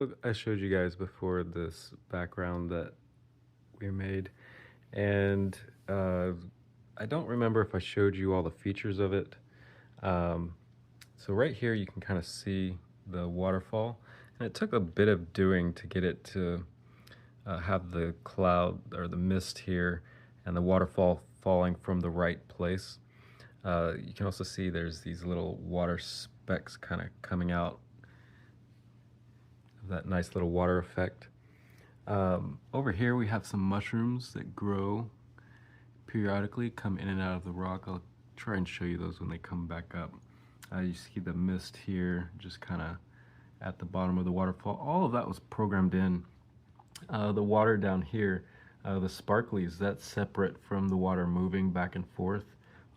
Look, I showed you guys before this background that we made, and uh, I don't remember if I showed you all the features of it. Um, so right here you can kind of see the waterfall, and it took a bit of doing to get it to have the cloud or the mist here and the waterfall falling from the right place. You can also see there's these little water specks kind of coming out of that nice little water effect. Over here we have some mushrooms that grow periodically, come in and out of the rock. I'll try and show you those when they come back up. You see the mist here just kind of at the bottom of the waterfall. All of that was programmed in. The water down here, the sparklies, that's separate from the water moving back and forth.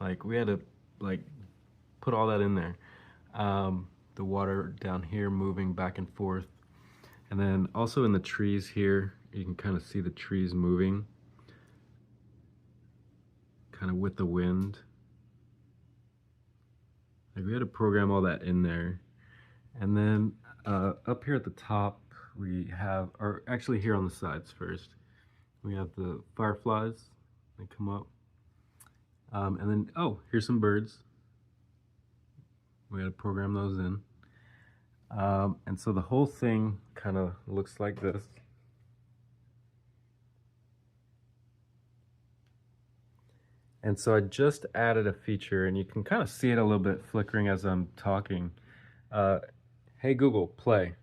Like we had to put all that in there. The water down here moving back and forth. And then also in the trees here, you can kind of see the trees moving kind of with the wind. Like we had to program all that in there. And then up here at the top, we have, or actually here on the sides first, we have the fireflies. They come up. And then, oh, here's some birds. We had to program those in. And so the whole thing kind of looks like this. And so I just added a feature, and you can kind of see it a little bit flickering as I'm talking. Hey Google, play.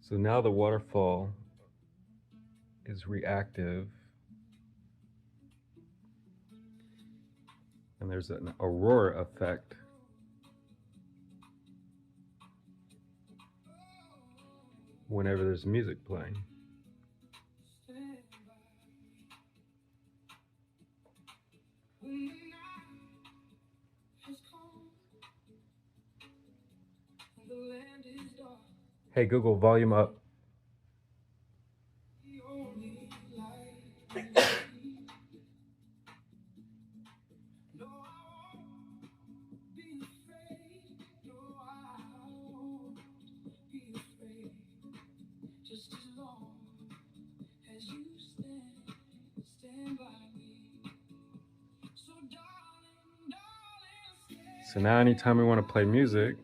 So now the waterfall is reactive, and there's an aurora effect. Whenever there's music playing. Hey Google, volume up. So now anytime we want to play music,